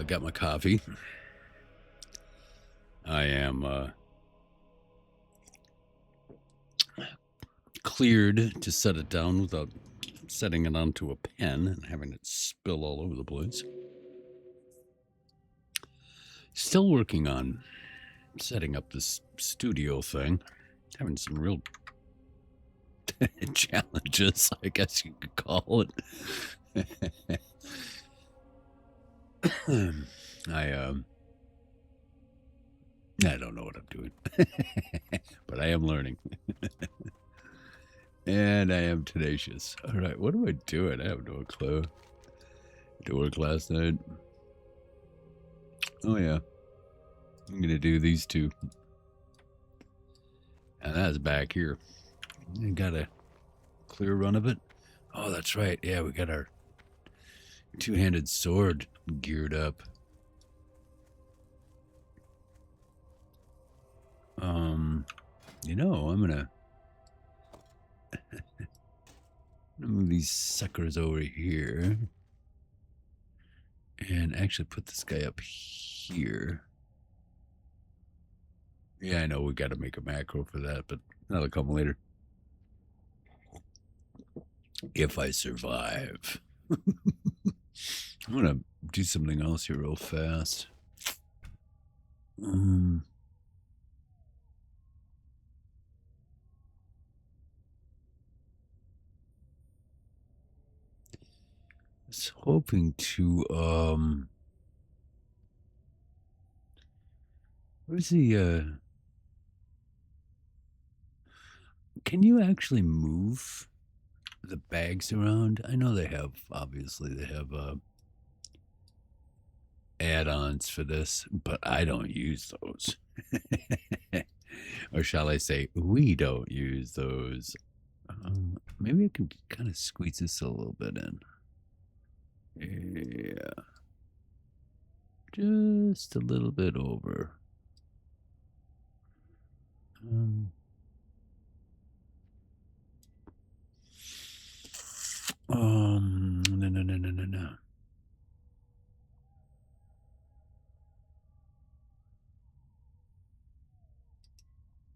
I got my coffee. I am cleared to set it down without setting it onto a pen and having it spill all over the place. Still working on setting up this studio thing. Having some real challenges, I guess you could call it. I don't know what I'm doing, but I am learning. And I am tenacious. All right, what am I doing? I have no clue. To work last night. Oh, yeah. I'm going to do these two. And that's back here. You got a clear run of it? Oh, that's right. Yeah, we got our two-handed sword geared up. You know, I'm going to move these suckers over here. And actually put this guy up here. Yeah, I know we got to make a macro for that, but that'll come later. If I survive. I'm going to do something else here real fast. I was hoping to, where's the, can you actually move the bags around? I know they have, obviously, they have add-ons for this, but I don't use those. Or shall I say, we don't use those. Maybe I can kind of squeeze this a little bit in. Yeah. Just a little bit over. No.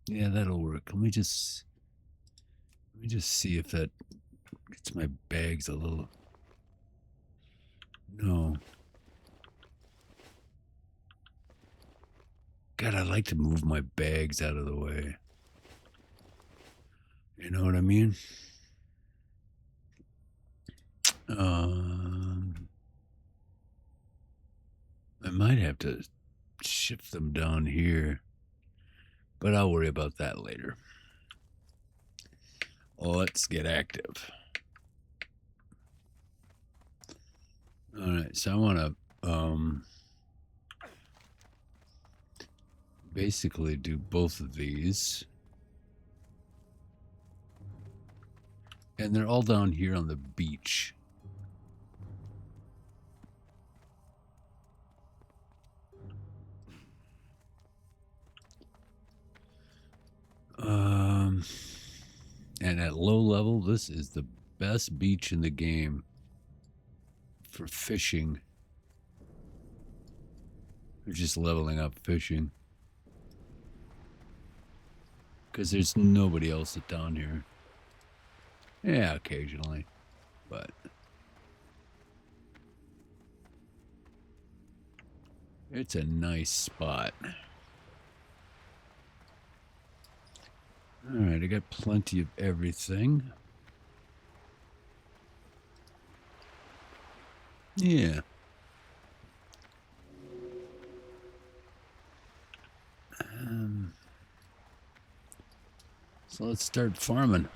Yeah, that'll work. Let me just see if that gets my bags a little. No. God, I like to move my bags out of the way. You know what I mean? I might have to shift them down here, but I'll worry about that later. Let's get active. All right, so I want to basically do both of these. And they're all down here on the beach. And at low level, this is the best beach in the game for fishing. We're just leveling up fishing. Because there's nobody else down here. Yeah, occasionally. But it's a nice spot. All right, I got plenty of everything. Yeah. So let's start farming.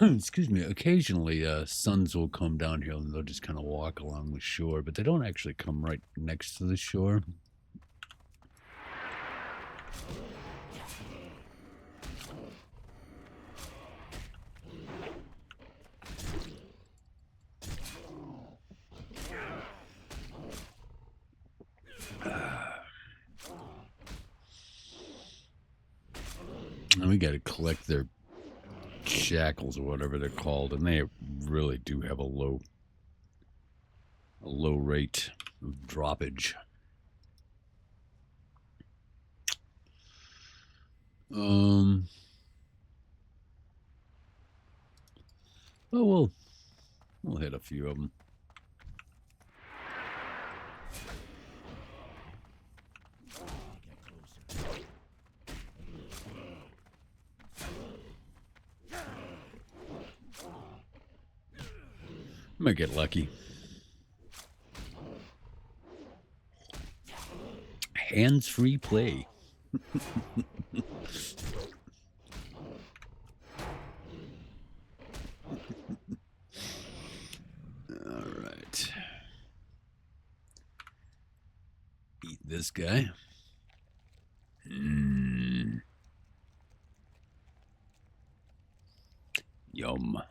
Excuse me. Occasionally, sons will come down here and they'll just kind of walk along the shore, but they don't actually come right next to the shore. And we got to collect their shackles or whatever they're called, and they really do have a low rate of droppage. Oh, we'll hit a few of them. Might get lucky. Hands-free play. All right. Eat this guy. Yum.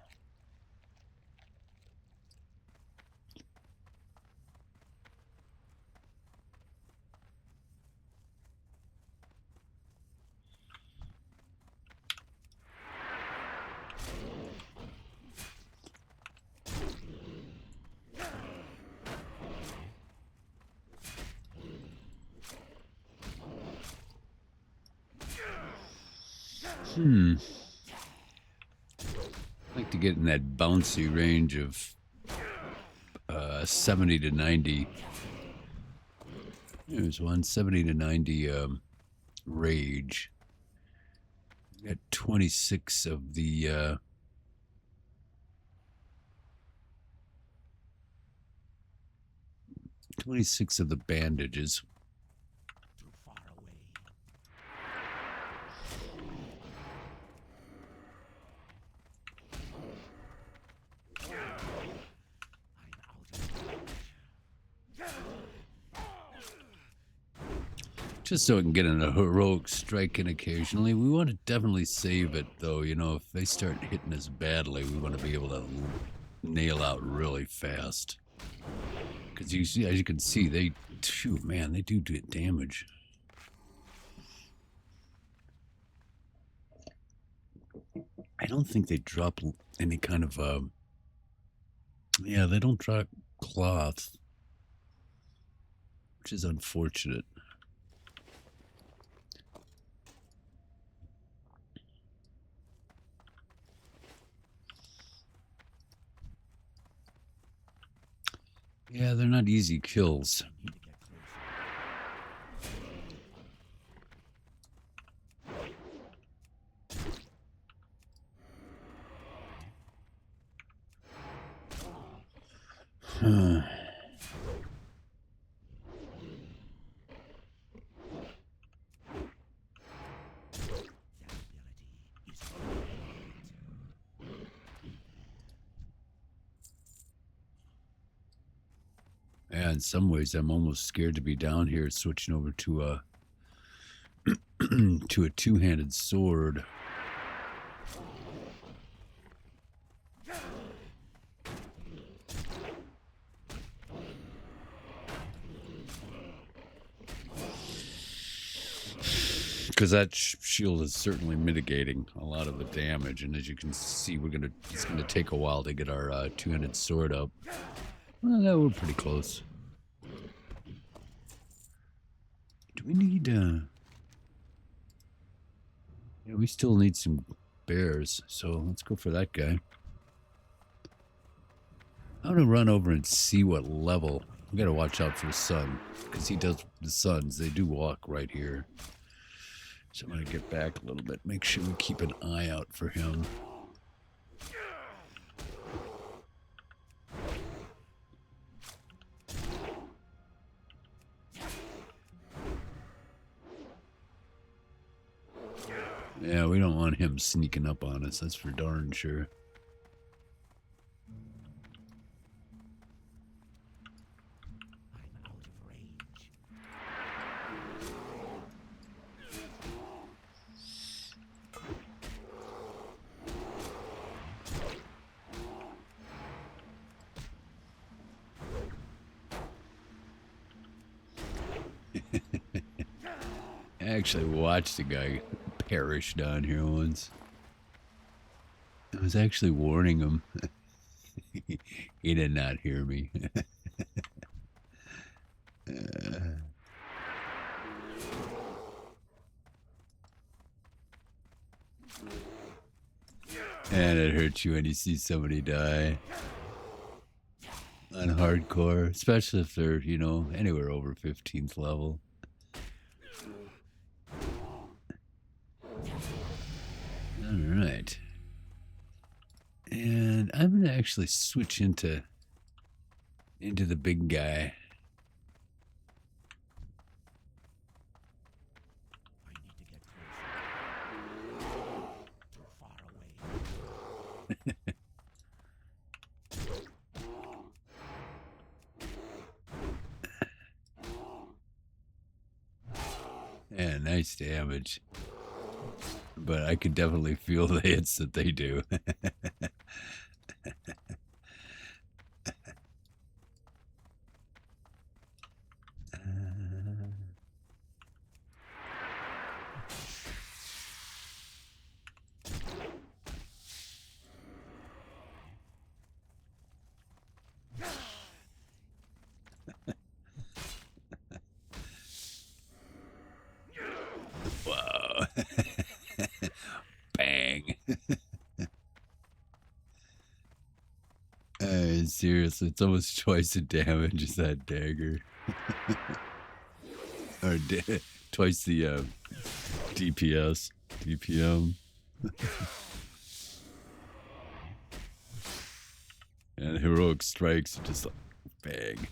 I'd like to get in that bouncy range of 70 to 90. There's one 70 to 90 rage. Got 26 of the 26 of the bandages. Just so we can get in a heroic strike in occasionally. We want to definitely save it, though. You know, if they start hitting us badly, we want to be able to nail out really fast. Because you see, as you can see, they do damage. I don't think they drop any kind of yeah, they don't drop cloth, which is unfortunate. Yeah, they're not easy kills. Yeah, in some ways, I'm almost scared to be down here switching over to a to a two-handed sword. Because that shield is certainly mitigating a lot of the damage, and as you can see, it's gonna take a while to get our two-handed sword up. Well, no, we're pretty close. Do we need yeah, we still need some bears, so let's go for that guy. I'm gonna run over and see what level. We gotta watch out for the sun, because he does the suns. They do walk right here. So I'm gonna get back a little bit. Make sure we keep an eye out for him. Yeah, we don't want him sneaking up on us. That's for darn sure. I actually watched a guy perish down here once. I was actually warning him. He did not hear me. And it hurts you when you see somebody die on hardcore, especially if they're, you know, anywhere over 15th level. All right. And I'm going to actually switch into the big guy. Yeah, nice damage. But I can definitely feel the hits that they do. Wow. Bang. Seriously, it's almost twice the damage as that dagger. Or twice the DPS, DPM. And heroic strikes are just like bang.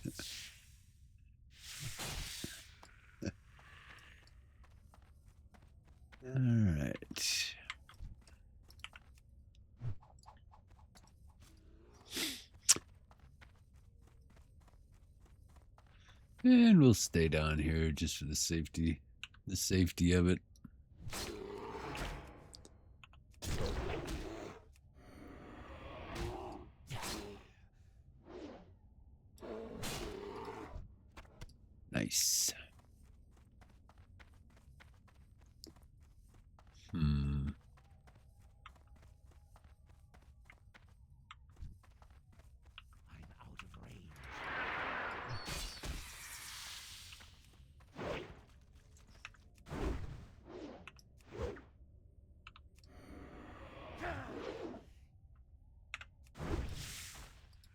All right. And we'll stay down here just for the safety of it. Nice.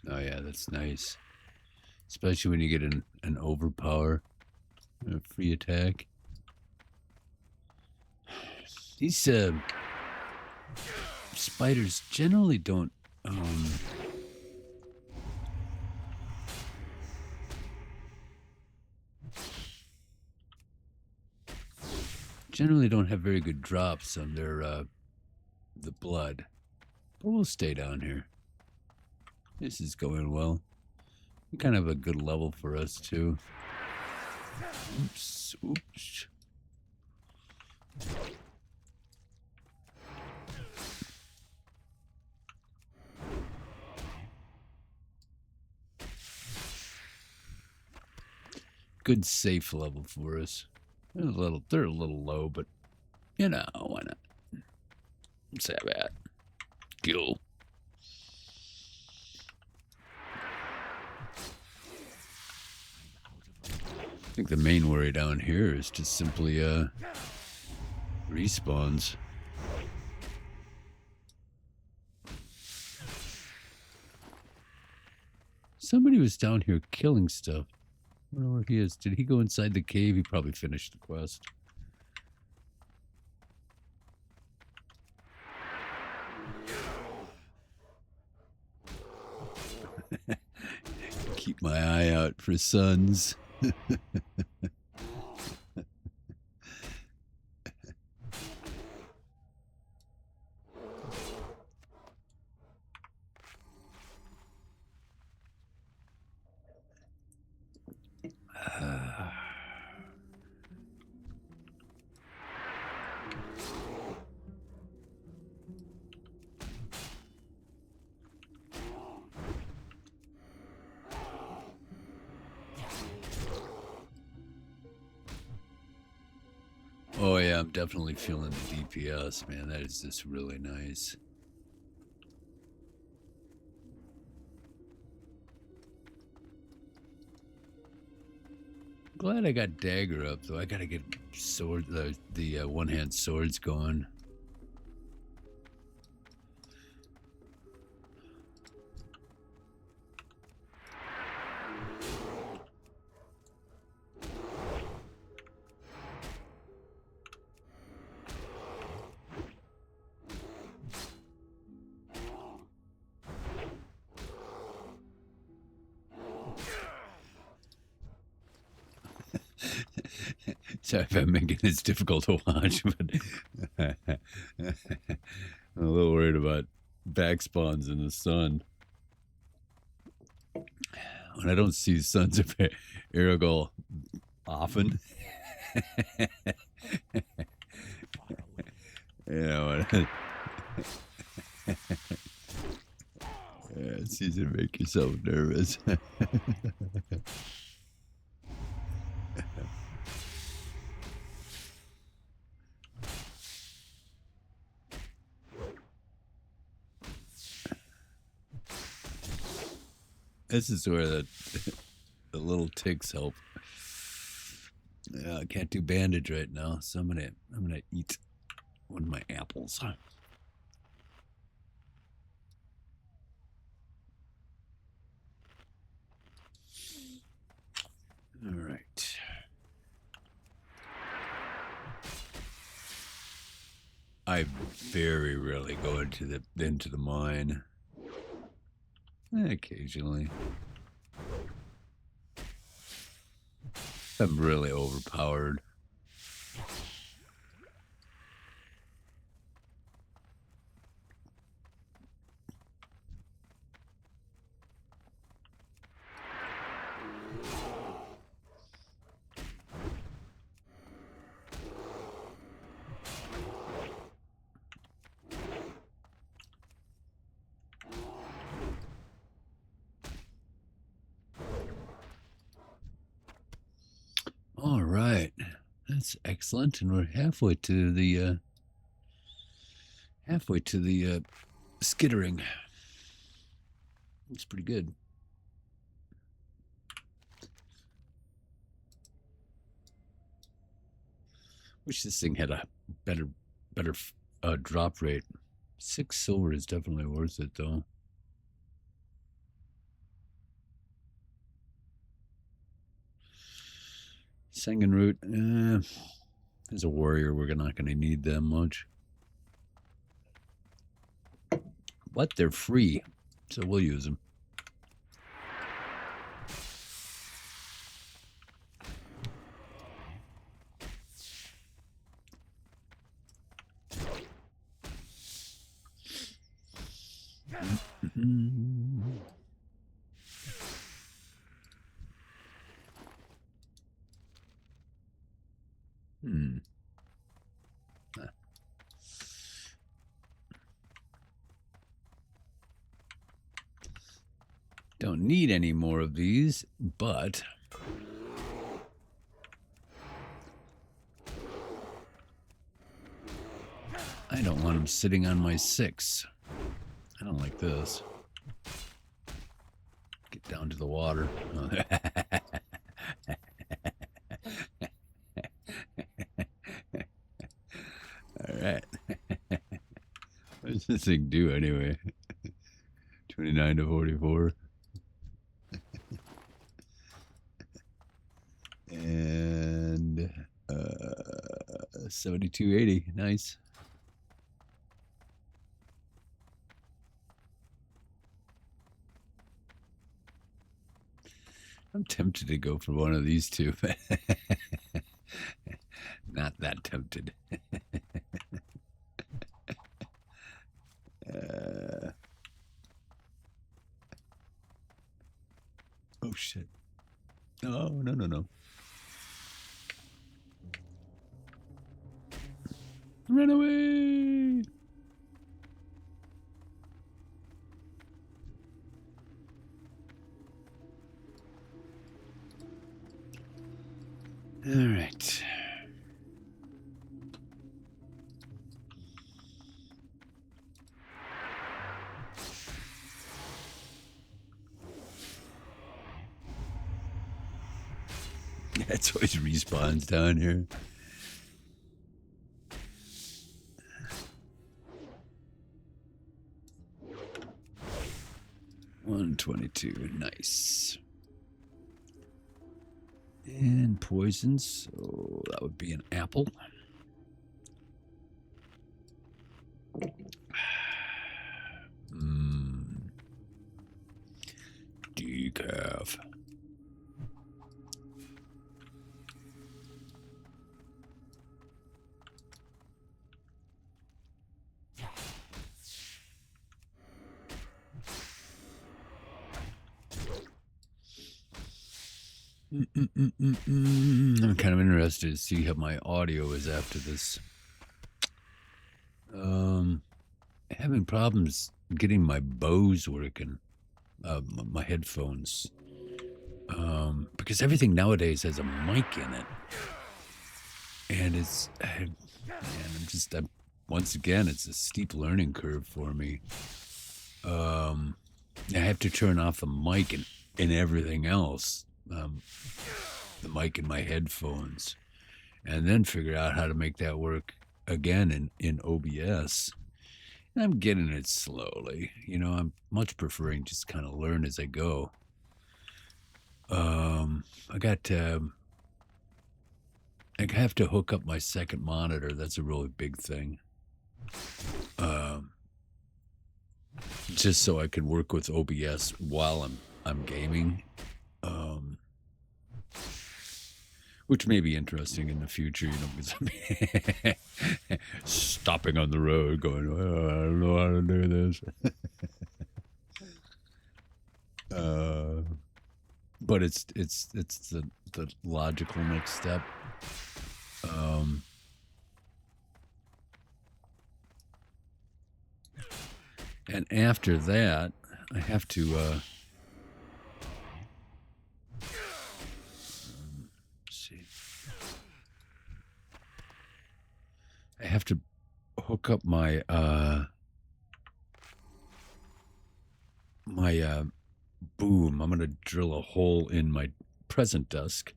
Oh yeah, that's nice. Especially when you get an overpower, a free attack. These spiders generally don't have very good drops on their the blood. But we'll stay down here. This is going well. Kind of a good level for us too. Oops, oops. Good safe level for us. They're a little low, but you know, why not? Let's have that. Kill. I think the main worry down here is just simply respawns. Somebody was down here killing stuff. I don't know where he is. Did he go inside the cave? He probably finished the quest. Keep my eye out for sons. Oh yeah, I'm definitely feeling the DPS, man. That is just really nice. Glad I got dagger up though. I gotta get sword, the one-hand swords going. Sorry if I'm making this difficult to watch, but I'm a little worried about back spawns in the sun. When I don't see Sons of Arugal often, you know, it's easy to make yourself nervous. This is where the little ticks help. I can't do bandage right now, so I'm gonna eat one of my apples. All right. I very rarely go into the mine. Occasionally. I'm really overpowered. All right, that's excellent, and we're halfway to the skittering. It's pretty good. Wish this thing had a better drop rate. 6 silver is definitely worth it, though. Singing root, as a warrior, we're not going to need them much. But they're free, so we'll use them. Don't need any more of these, but I don't want them sitting on my 6. I don't like this. Get down to the water. All right. What does this thing do anyway? 29 to 44. And 7280. Nice. I'm tempted to go for one of these two, but not that tempted. Oh shit. Oh, no. Run away! All right. That's always respawns down here. $122, nice. And poisons, so that would be an apple. Decaf. I'm kind of interested to see how my audio is after this. Having problems getting my bows working, my headphones, because everything nowadays has a mic in it, and it's, man, once again, it's a steep learning curve for me. I have to turn off the mic and everything else. The mic in my headphones, and then figure out how to make that work again in OBS. And I'm getting it slowly. You know, I'm much preferring just kind of learn as I go. I have to hook up my second monitor. That's a really big thing. Just so I can work with OBS while I'm gaming. Which may be interesting in the future, you know, because I'm stopping on the road going, oh, I don't know how to do this. But it's the logical next step. And after that, I have to I have to hook up my boom. I'm gonna drill a hole in my present desk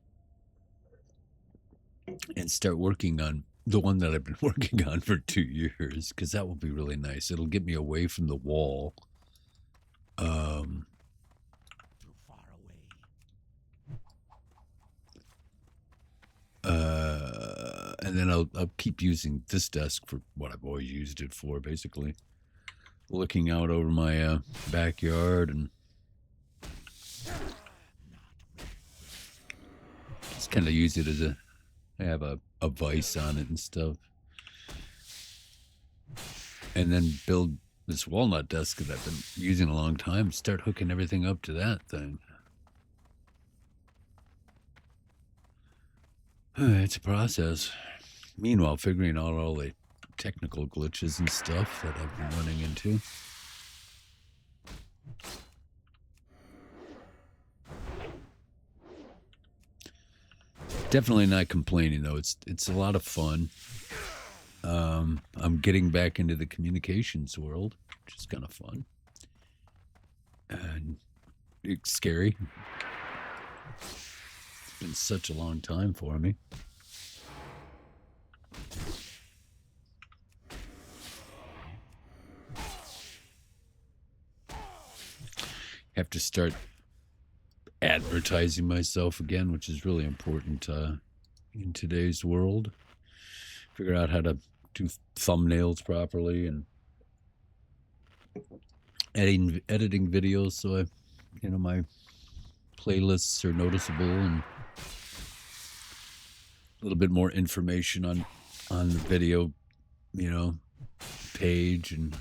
and start working on the one that I've been working on for 2 years, because that will be really nice. It'll get me away from the wall. And then I'll keep using this desk for what I've always used it for, basically. Looking out over my backyard, and just kind of use it as I have a vise on it and stuff. And then build this walnut desk that I've been using a long time, start hooking everything up to that thing. It's a process. Meanwhile, figuring out all the technical glitches and stuff that I've been running into. Definitely not complaining, though. It's a lot of fun. I'm getting back into the communications world, which is kind of fun. And it's scary. It's been such a long time for me. Have to start advertising myself again, which is really important in today's world. Figure out how to do thumbnails properly and editing videos so my playlists are noticeable, and a little bit more information on the video, page, and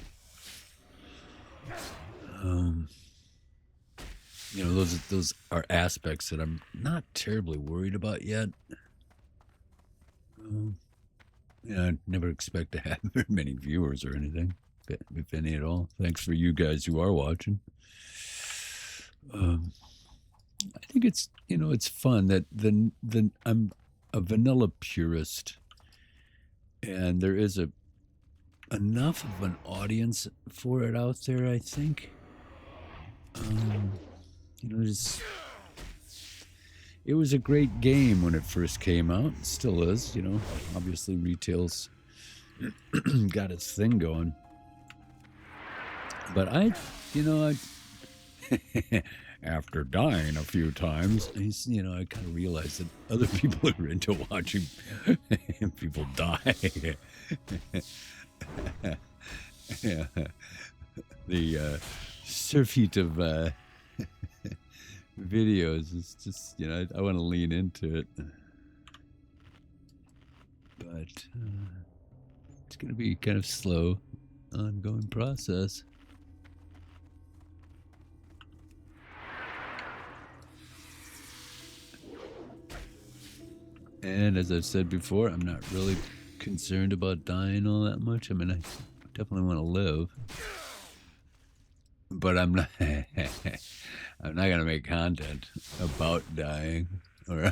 those are aspects that I'm not terribly worried about yet. I never expect to have very many viewers or anything, if any at all. Thanks for you guys who are watching. I think it's fun that I'm a vanilla purist, and there is enough of an audience for it out there, I think. It was a great game when it first came out. It still is, you know. Obviously, retail's got its thing going. But after dying a few times, I kind of realized that other people are into watching people die. The surfeit of videos is just, I want to lean into it. But it's going to be kind of slow, ongoing process. And as I've said before, I'm not really concerned about dying all that much. I mean, I definitely want to live. But I'm not I'm not going to make content about dying. Or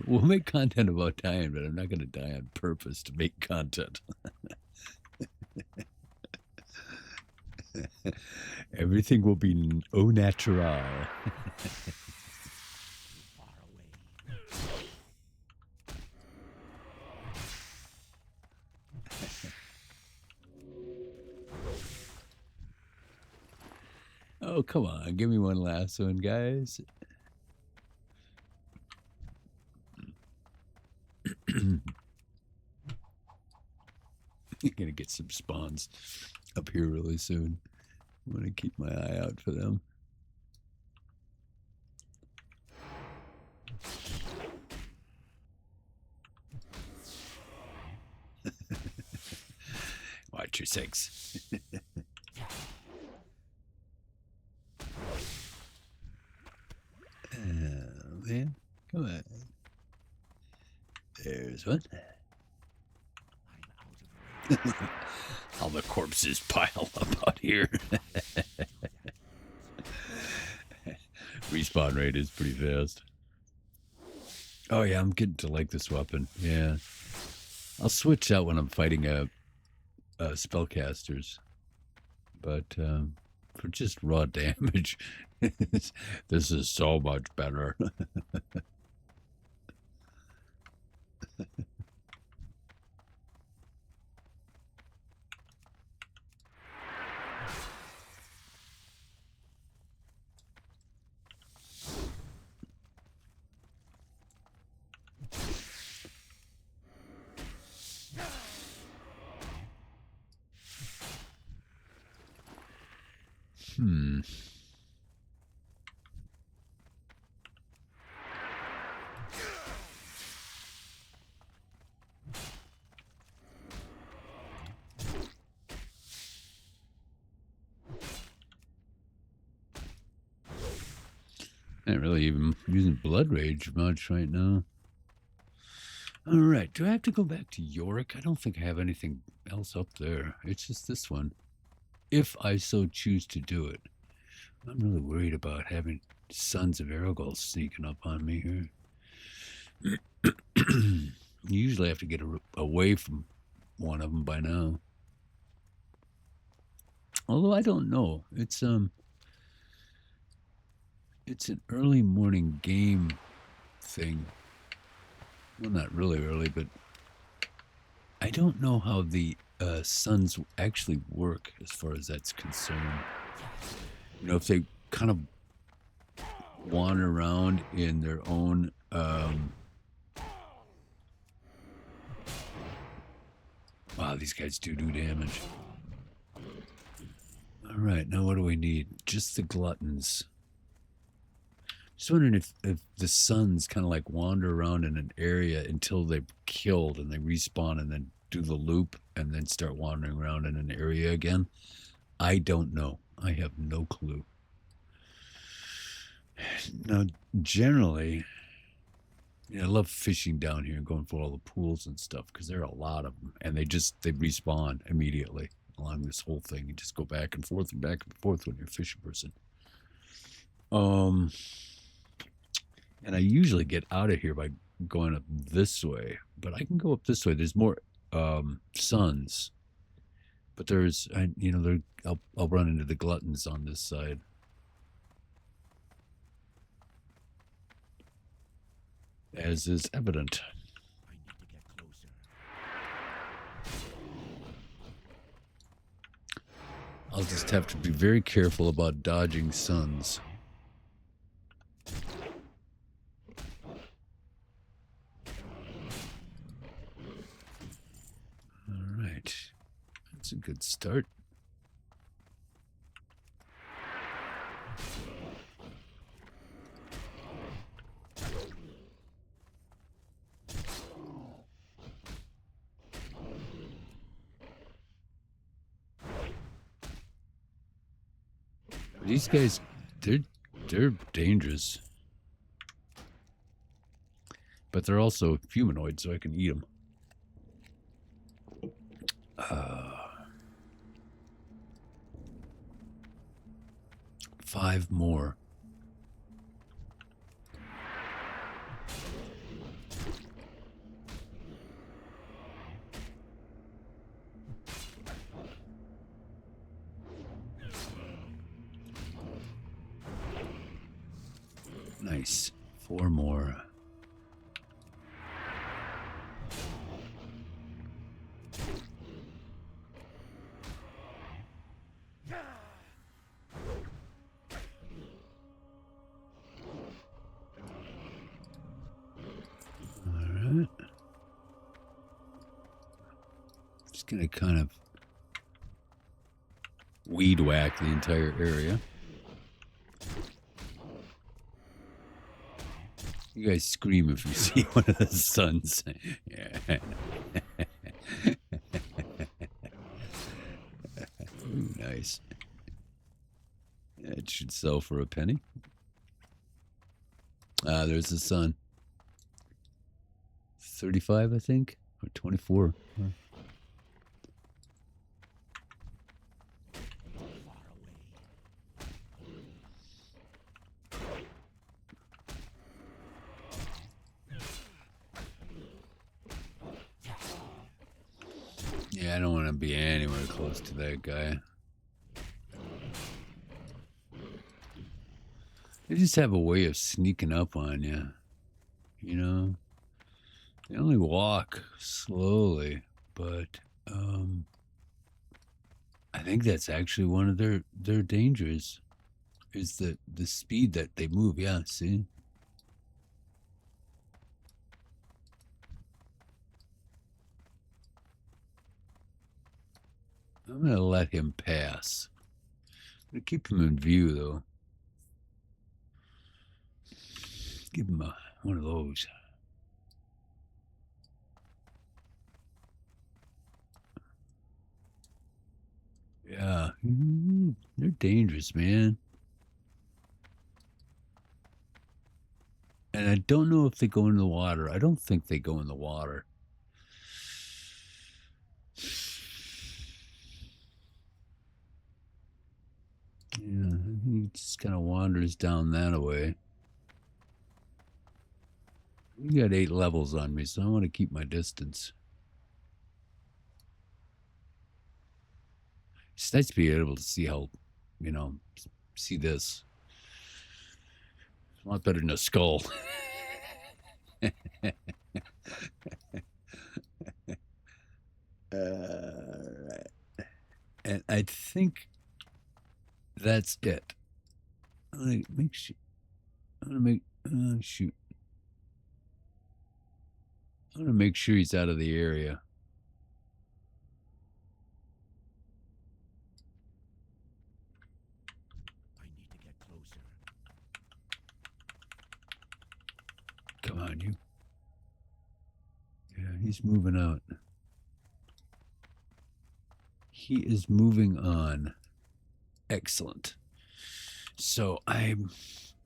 we'll make content about dying, but I'm not going to die on purpose to make content. Everything will be au natural. Oh, come on. Give me one last one, guys. I'm going to get some spawns up here really soon. I'm going to keep my eye out for them. Watch your six. Oh, man. Come on. There's one. All the corpses pile up out here. Respawn rate is pretty fast. Oh yeah, I'm getting to like this weapon. Yeah, I'll switch out when I'm fighting spellcasters, but for just raw damage, this is so much better. Not really even using Blood Rage much right now. All right, do I have to go back to Yorick? I don't think I have anything else up there. It's just this one. If I so choose to do it. I'm really worried about having Sons of Arugal sneaking up on me here. You usually have to get away from one of them by now. Although I don't know. It's an early morning game thing. Well, not really early, but I don't know how the suns actually work as far as that's concerned. You know, if they kind of wander around in their own wow, these guys do damage. All right, now what do we need? Just the gluttons. Just wondering if the suns kind of like wander around in an area until they're killed and they respawn and then do the loop and then start wandering around in an area again. I don't know. I have no clue. Now, generally, I love fishing down here and going for all the pools and stuff because there are a lot of them, and they respawn immediately along this whole thing. You just go back and forth when you're a fishing person. And I usually get out of here by going up this way, but I can go up this way. There's more suns, but I'll run into the gluttons on this side. as is evident. I need to get closer. I'll just have to be very careful about dodging suns. All right. That's a good start. These guys, they're dangerous. But they're also humanoid, so I can eat them. 5 more. Nice. 4 more. Alright. Just gonna kind of weed whack the entire area. You guys scream if you see one of the suns. Yeah. Ooh, nice. It should sell for a penny. Ah, there's the sun. 35, I think, or 24. Yeah, I don't want to be anywhere close to that guy. They just have a way of sneaking up on you. You know? They only walk slowly, but I think that's actually one of their dangers. Is the speed that they move. Yeah, see? I'm going to let him pass. I'm going to keep him in view, though. Give him one of those. Yeah. They're dangerous, man. And I don't know if they go in the water. I don't think they go in the water. Yeah, he just kind of wanders down that way. You got 8 levels on me, so I want to keep my distance. It's nice to be able to see how, see this. It's a lot better than a skull. Right. And I think that's it. I'm gonna make sure. I'm gonna make. Shoot. I'm gonna make sure he's out of the area. I need to get closer. Come on, you. Yeah, he's moving out. He is moving on. Excellent. So I'm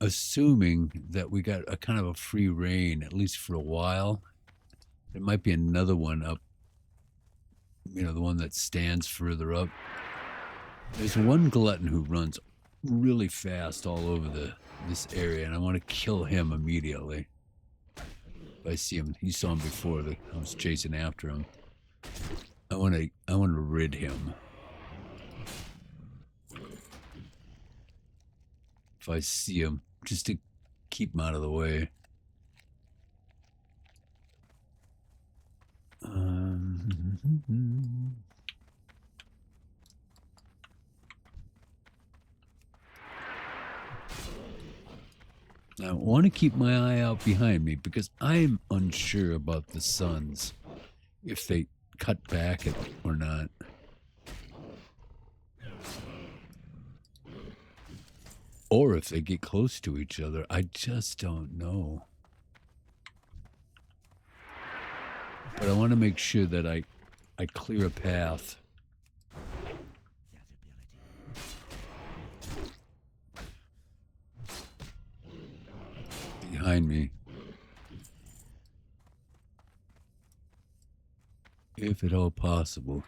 assuming that we got a kind of a free reign, at least for a while. There might be another one up, the one that stands further up. There's one glutton who runs really fast all over this area, and I want to kill him immediately. If I see him, you saw him before. I was chasing after him. I want to rid him. If I see him, just to keep him out of the way. I want to keep my eye out behind me because I'm unsure about the suns, if they cut back it or not. Or if they get close to each other. I just don't know. But I want to make sure that I clear a path. Behind me. If at all possible.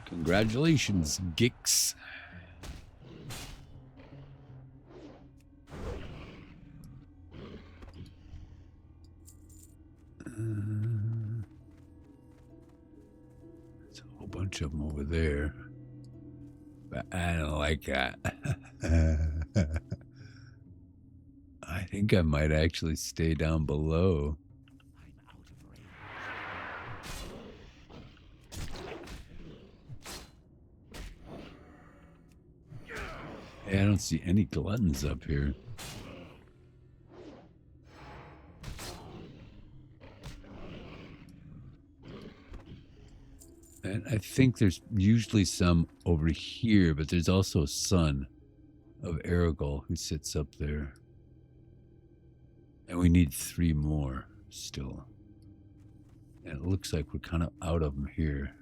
Congratulations, Gix. There's a whole bunch of them over there. But I don't like that. I think I might actually stay down below. I'm out of range. Hey, I don't see any gluttons up here. And I think there's usually some over here, but there's also a son of Arugal who sits up there. And we need 3 more still. And it looks like we're kind of out of them here.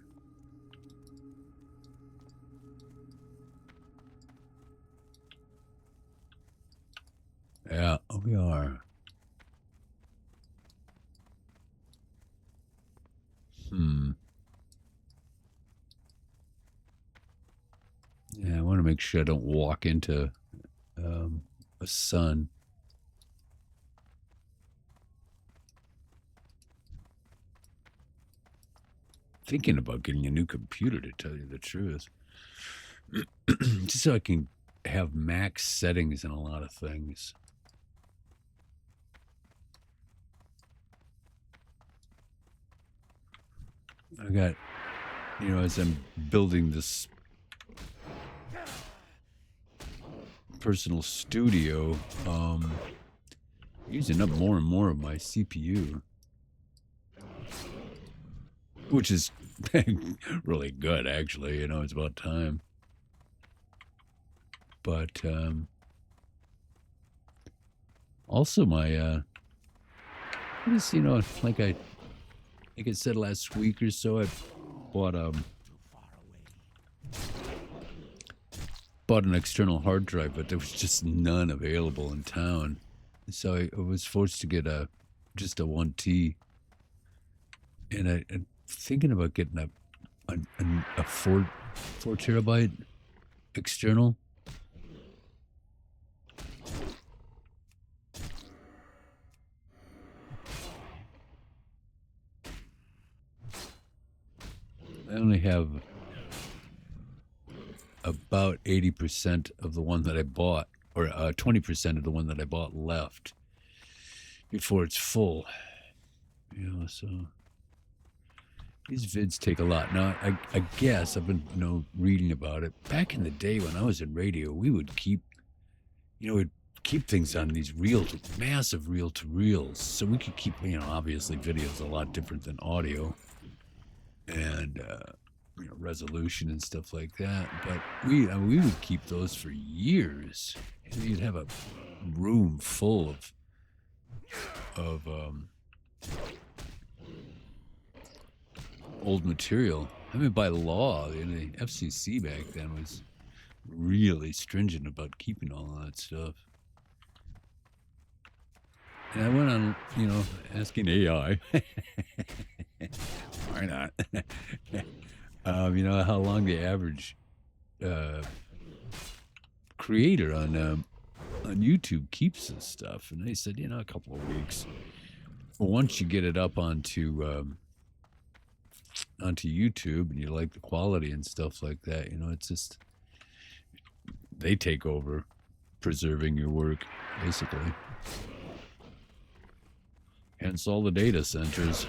Yeah, we are. Yeah, I want to make sure I don't walk into a sun. Thinking about getting a new computer, to tell you the truth. Just so I can have max settings in a lot of things. I got, you know, as I'm building this personal studio, using up more and more of my CPU, which is really good, actually. You know, it's about time. But also my you know, like I said last week or so, I bought Too far away. bought an external hard drive, but there was just none available in town, so I was forced to get just a 1T. And I'm thinking about getting a 4 terabyte external. I only have about 80% of the one that I bought, or 20% of the one that I bought left before it's full. You know, so these vids take a lot. Now, I guess I've been, you know, reading about it. Back in the day when I was in radio, we would keep, you know, we'd keep things on these massive reel-to-reels, so we could keep, you know, obviously video's a lot different than audio, and you know, resolution and stuff like that. But we would keep those for years, and you'd have a room full of old material. I mean, by law, the FCC back then was really stringent about keeping all of that stuff. And I went on, you know, asking AI, why not? You know, how long the average creator on YouTube keeps this stuff, and they said, you know, a couple of weeks. But once you get it up onto YouTube and you like the quality and stuff like that, you know, it's just they take over preserving your work, basically. Hence all the data centers.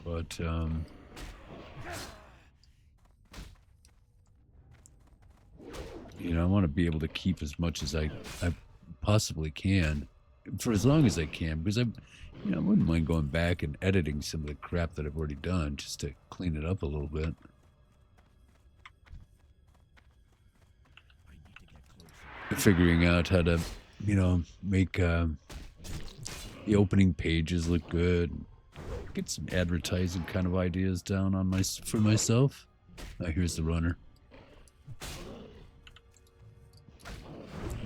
But, you know, I want to be able to keep as much as I possibly can for as long as I can, because I wouldn't mind going back and editing some of the crap that I've already done just to clean it up a little bit. Figuring out how to, make the opening pages look good. Get some advertising kind of ideas down on for myself. Here's the runner.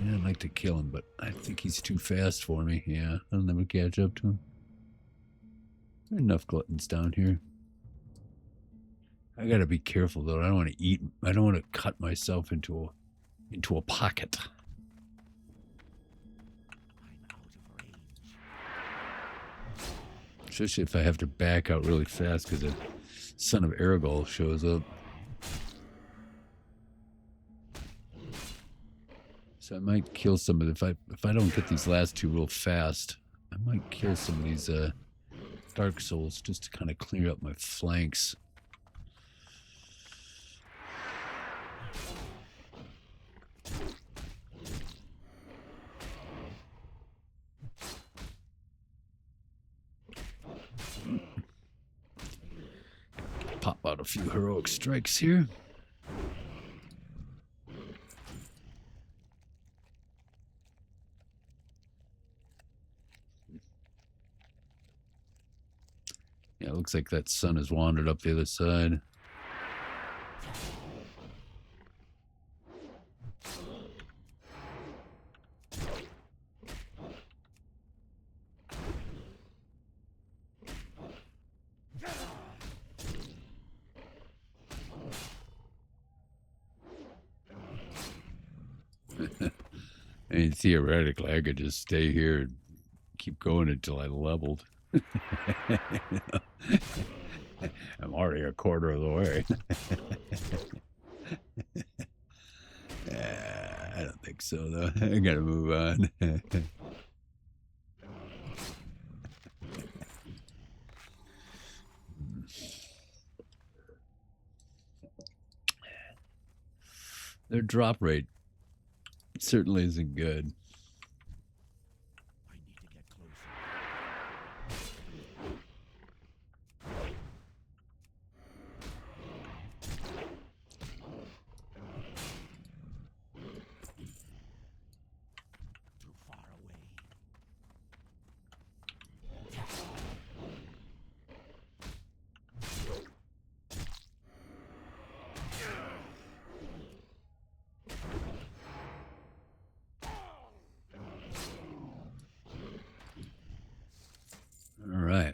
Yeah, I'd like to kill him, but I think he's too fast for me. Yeah, I'll never catch up to him. There are enough gluttons down here. I gotta be careful though. I don't want to eat. I don't want to cut myself into a pocket. Especially if I have to back out really fast because the son of Arugal shows up. So I might kill some of the, if I don't get these last two real fast, I might kill some of these Dark Souls just to kind of clear up my flanks. Pop out a few heroic strikes here. Yeah, it looks like that sun has wandered up the other side. I mean, theoretically, I could just stay here and keep going until I leveled. I'm already a quarter of the way. I don't think so, though. I gotta move on. Their drop rate certainly isn't good.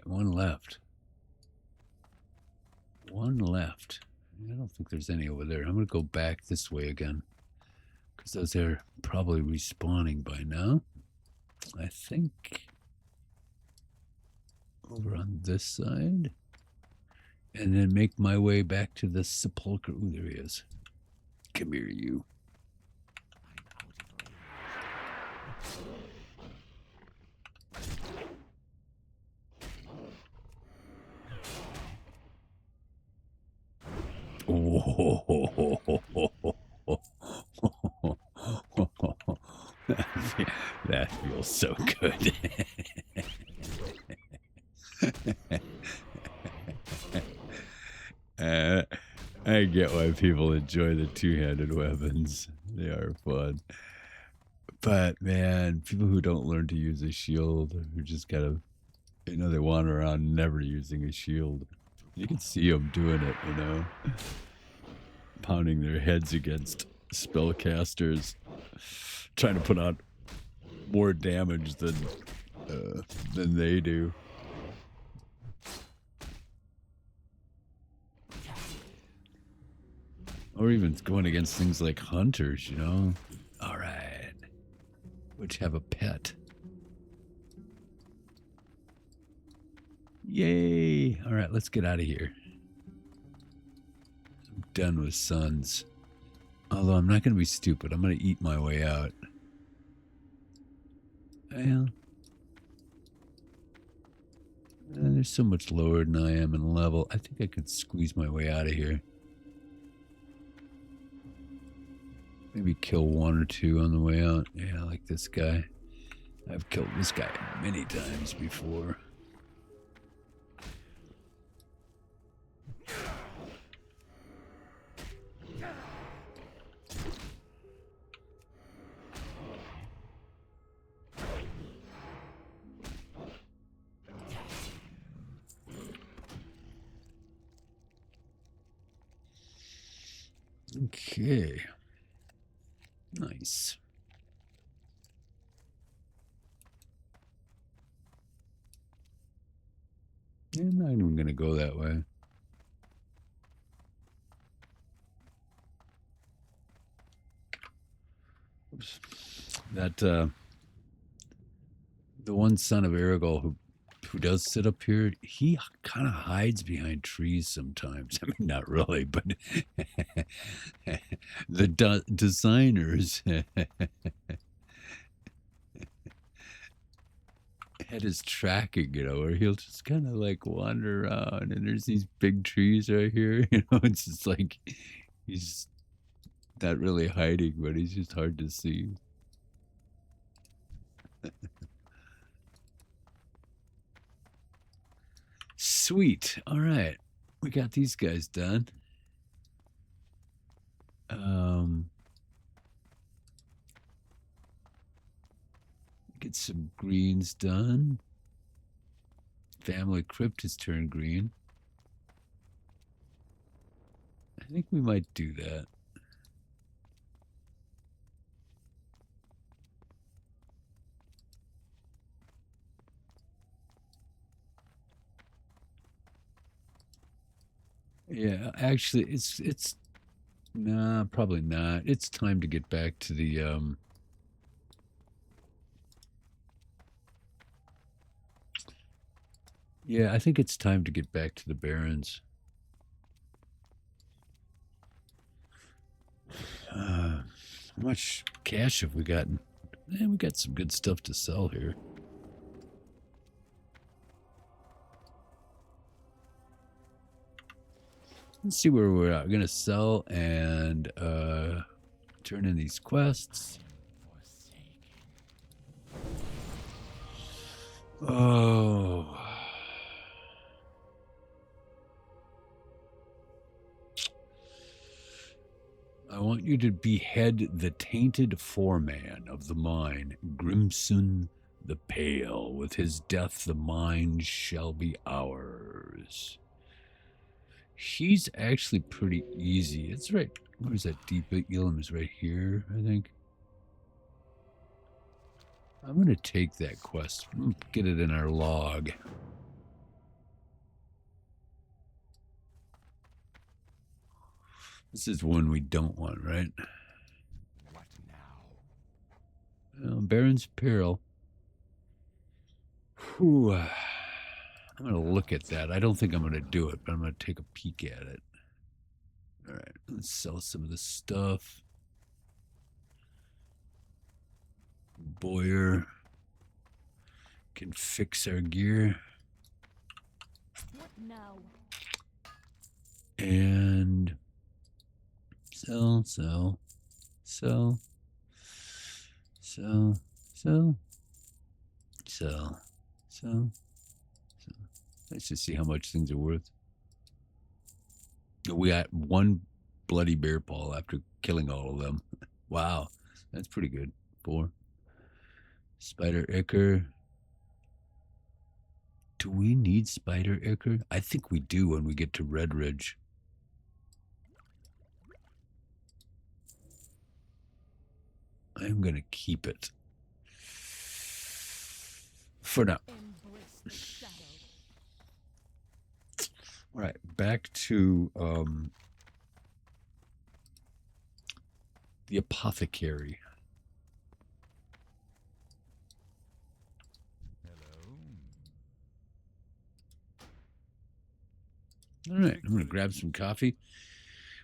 One left. One left. I don't think there's any over there. I'm going to go back this way again, because those are probably respawning by now. I think over on this side. And then make my way back to the sepulcher. Ooh, there he is. Come here, you. That feels so good. I get why people enjoy the two-handed weapons. They are fun. But man, people who don't learn to use a shield, who just gotta, they wander around never using a shield. You can see them doing it, pounding their heads against spellcasters, trying to put out more damage than they do. Or even going against things like hunters, All right. Which have a pet. Yay! All right, let's get out of here. I'm done with suns. Although I'm not going to be stupid. I'm going to eat my way out. Well, They're so much lower than I am in level. I think I could squeeze my way out of here. Maybe kill one or two on the way out. Yeah, like this guy. I've killed this guy many times before. Okay. Nice. Yeah, I'm not even going to go that way. Oops. That, the one son of Arugal who does sit up here, he kind of hides behind trees sometimes. I mean, not really, but the designers had his tracking, you know, where he'll just kind of like wander around, and there's these big trees right here, you know. It's just like he's not really hiding, but he's just hard to see. Sweet. All right, we got these guys done. Get some greens done. Family crypt has turned green. I think we might do that. Yeah, actually, it's nah, probably not. It's time to get back to the yeah, I think it's time to get back to the barons. How much cash have we gotten? Yeah, we got some good stuff to sell here. Let's see where we're at. We're gonna sell and turn in these quests. Oh. I want you to behead the tainted foreman of the mine, Grimson the Pale. With his death, the mine shall be ours. He's actually pretty easy. It's right. Where's that deep Elam is right here, I think. I'm going to take that quest. Get it in our log. This is one we don't want, right? What now? Baron's Peril. Whew. I'm going to look at that. I don't think I'm going to do it, but I'm going to take a peek at it. All right, let's sell some of this stuff. Boyer can fix our gear. What now? And sell. Let's just see how much things are worth. We got one bloody bear paw after killing all of them. Wow, that's pretty good. 4. Spider Ichor. Do we need Spider Ichor? I think we do when we get to Red Ridge. I'm going to keep it for now. All right, back to the apothecary. All right, I'm going to grab some coffee.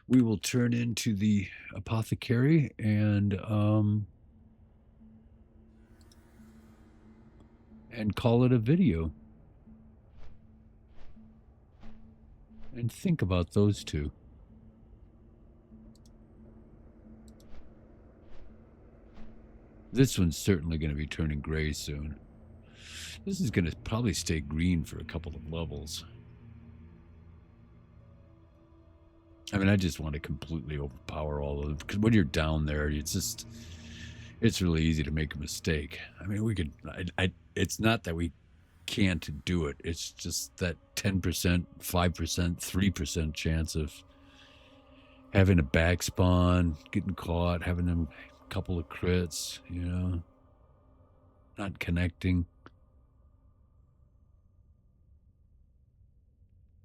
We will turn into the apothecary and call it a video. And think about those two. This one's certainly going to be turning gray soon. This is going to probably stay green for a couple of levels. I mean, I just want to completely overpower all of them, because when you're down there, it's really easy to make a mistake. I mean, we could, it's not that we can't do it. It's just that 10%, 5%, 3% chance of having a back spawn, getting caught, having them a couple of crits, you know, not connecting.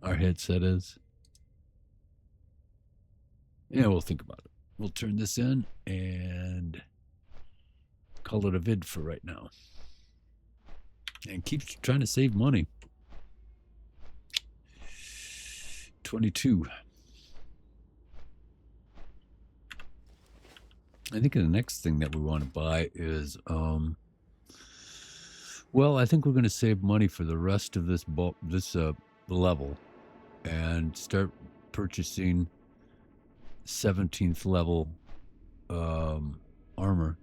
Our headset is. Yeah, we'll think about it. We'll turn this in and call it a vid for right now. And keep trying to save money. 22. I think the next thing that we want to buy is, well, I think we're going to save money for the rest of this level and start purchasing 17th level armor.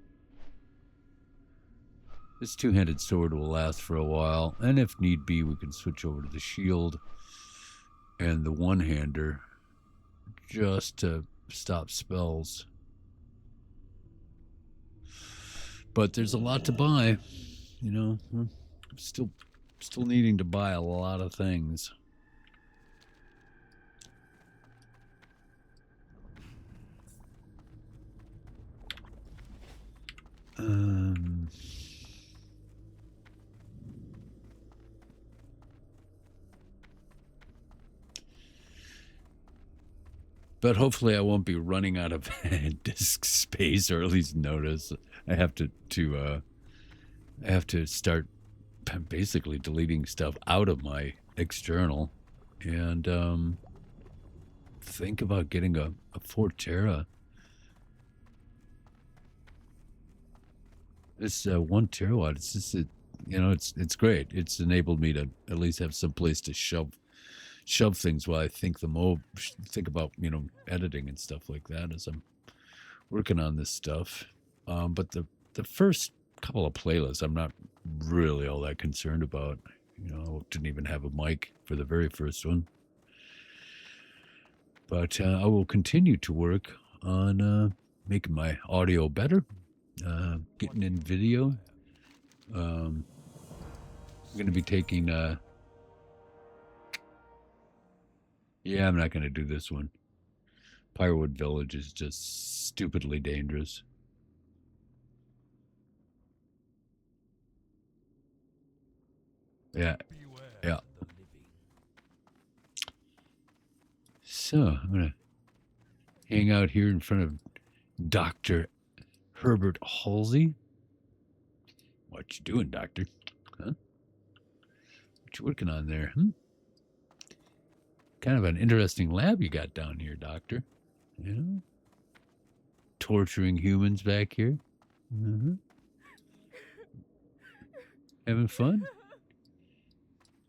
This two-handed sword will last for a while, and if need be, we can switch over to the shield and the one-hander just to stop spells. But there's a lot to buy, you know. I'm still needing to buy a lot of things. But hopefully I won't be running out of disk space, or at least notice. I have to start basically deleting stuff out of my external, and think about getting a 4 tera. This 1 terawatt, it's just, you know, it's great. It's enabled me to at least have some place to shove things while I think about, you know, editing and stuff like that as I'm working on this stuff. But the first couple of playlists, I'm not really all that concerned about. You know, didn't even have a mic for the very first one. But I will continue to work on making my audio better, getting in video. I'm going to be taking... yeah, I'm not going to do this one. Pyrowood Village is just stupidly dangerous. Yeah. Yeah. So, I'm going to hang out here in front of Dr. Herbert Halsey. What you doing, Doctor? Huh? What you working on there? Kind of an interesting lab you got down here, Doctor. You know? Torturing humans back here. Having fun?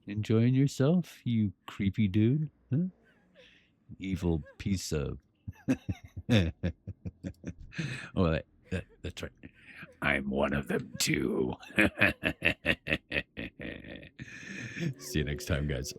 Enjoying yourself, you creepy dude? Huh? Evil piece of... Oh, that's right. I'm one of them too. See you next time, guys.